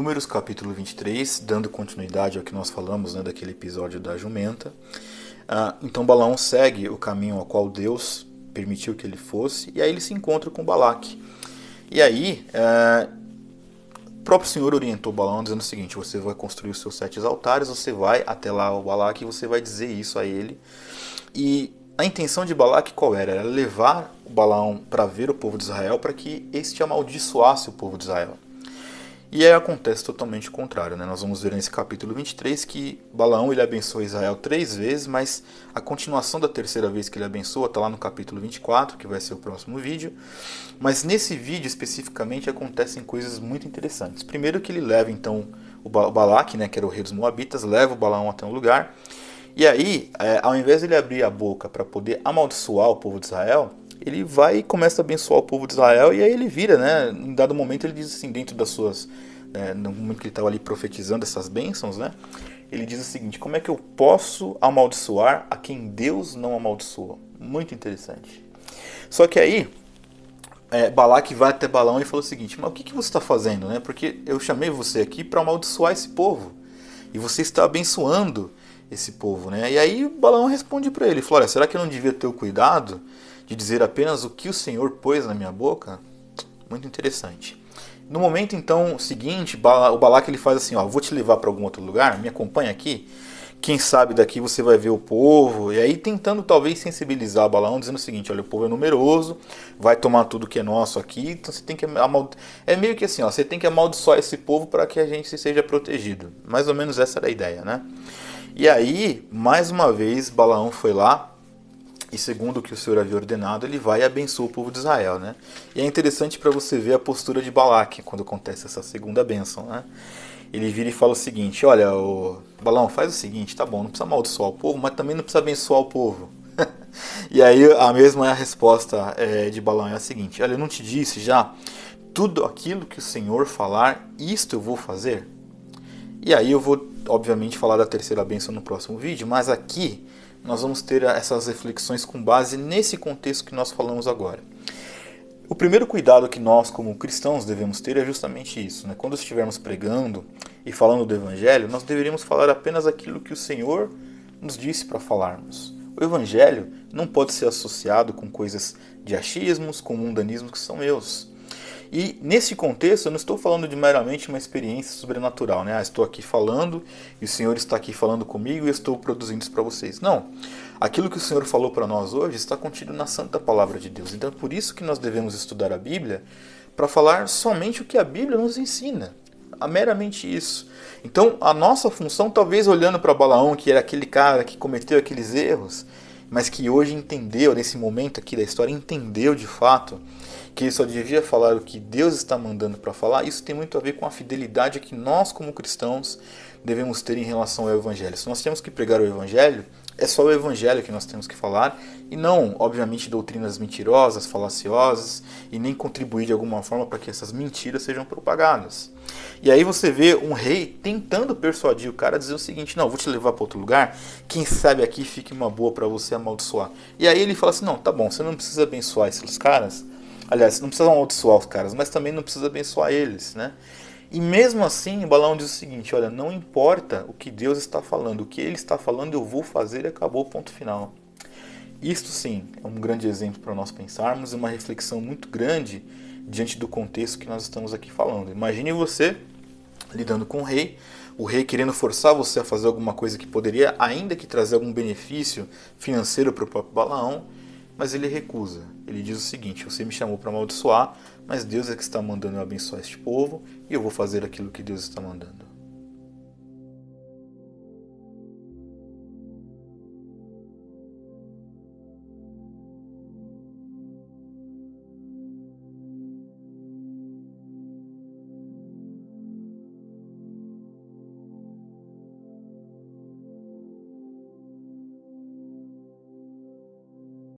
Números capítulo 23, dando continuidade ao que nós falamos, né, daquele episódio da jumenta. Então Balaão segue o caminho ao qual Deus permitiu que ele fosse, e aí ele se encontra com Balaque. E aí, o próprio Senhor orientou Balaão dizendo o seguinte: você vai construir os seus 7 altares, você vai até lá ao Balaque e você vai dizer isso a ele. E a intenção de Balaque qual era? Era levar o Balaão para ver o povo de Israel, para que este amaldiçoasse o povo de Israel. E aí acontece totalmente o contrário, né? Nós vamos ver nesse capítulo 23 que Balaão ele abençoa Israel 3 vezes, mas a continuação da terceira vez que ele abençoa está lá no capítulo 24, que vai ser o próximo vídeo. Mas nesse vídeo especificamente acontecem coisas muito interessantes. Primeiro que ele leva então o Balaque, né, que era o rei dos Moabitas, leva o Balaão até um lugar. E aí, ao invés de ele abrir a boca para poder amaldiçoar o povo de Israel, ele vai e começa a abençoar o povo de Israel, e aí ele vira, né? Em dado momento ele diz assim, dentro das suas... no momento que ele estava ali profetizando essas bênçãos, né? Ele diz o seguinte: como é que eu posso amaldiçoar a quem Deus não amaldiçoa? Muito interessante. Só que aí, Balaque vai até Balaão e fala o seguinte: mas o que você está fazendo, né? Porque eu chamei você aqui para amaldiçoar esse povo, e você está abençoando esse povo, né? E aí Balaão responde para ele, falou: olha, será que eu não devia ter o cuidado de dizer apenas o que o Senhor pôs na minha boca? Muito interessante. No momento então seguinte, o Balaque ele faz assim: ó, vou te levar para algum outro lugar, me acompanha aqui. Quem sabe daqui você vai ver o povo. E aí tentando talvez sensibilizar Balaão, dizendo o seguinte: olha, o povo é numeroso, vai tomar tudo que é nosso aqui, então você tem que é meio que assim, ó, você tem que amaldiçoar esse povo para que a gente seja protegido. Mais ou menos essa era a ideia, né? E aí, mais uma vez, Balaão foi lá, e segundo o que o Senhor havia ordenado, ele vai e abençoa o povo de Israel, né? E é interessante para você ver a postura de Balaque quando acontece essa segunda bênção, né? Ele vira e fala o seguinte: olha, Balaão, faz o seguinte, tá bom, não precisa amaldiçoar o povo, mas também não precisa abençoar o povo. E aí a mesma resposta de Balaão é a seguinte: olha, eu não te disse já, tudo aquilo que o Senhor falar, isto eu vou fazer? E aí eu vou, obviamente, falar da terceira bênção no próximo vídeo, mas aqui nós vamos ter essas reflexões com base nesse contexto que nós falamos agora. O primeiro cuidado que nós, como cristãos, devemos ter é justamente isso, né? Quando estivermos pregando e falando do Evangelho, nós deveríamos falar apenas aquilo que o Senhor nos disse para falarmos. O Evangelho não pode ser associado com coisas de achismos, com mundanismos que são meus. E nesse contexto eu não estou falando de meramente uma experiência sobrenatural, né? Estou aqui falando e o Senhor está aqui falando comigo e eu estou produzindo isso para vocês. Não. Aquilo que o Senhor falou para nós hoje está contido na Santa Palavra de Deus. Então é por isso que nós devemos estudar a Bíblia, para falar somente o que a Bíblia nos ensina. Meramente isso. Então a nossa função, talvez olhando para Balaão, que era aquele cara que cometeu aqueles erros, mas que hoje entendeu, nesse momento aqui da história, entendeu de fato que ele só devia falar o que Deus está mandando para falar. Isso tem muito a ver com a fidelidade que nós, como cristãos, devemos ter em relação ao Evangelho. Se nós temos que pregar o Evangelho, é só o Evangelho que nós temos que falar, e não, obviamente, doutrinas mentirosas, falaciosas, e nem contribuir de alguma forma para que essas mentiras sejam propagadas. E aí você vê um rei tentando persuadir o cara a dizer o seguinte: não, vou te levar para outro lugar, quem sabe aqui fique uma boa para você amaldiçoar. E aí ele fala assim: não, tá bom, você não precisa abençoar esses caras. Aliás, não precisa amaldiçoar os caras, mas também não precisa abençoar eles, né? E mesmo assim, Balaão diz o seguinte: olha, não importa o que Deus está falando, o que Ele está falando eu vou fazer e acabou, ponto final. Isto sim é um grande exemplo para nós pensarmos e uma reflexão muito grande diante do contexto que nós estamos aqui falando. Imagine você lidando com o rei querendo forçar você a fazer alguma coisa que poderia ainda que trazer algum benefício financeiro para o próprio Balaão, mas ele recusa. Ele diz o seguinte: você me chamou para amaldiçoar, mas Deus é que está mandando eu abençoar este povo e eu vou fazer aquilo que Deus está mandando.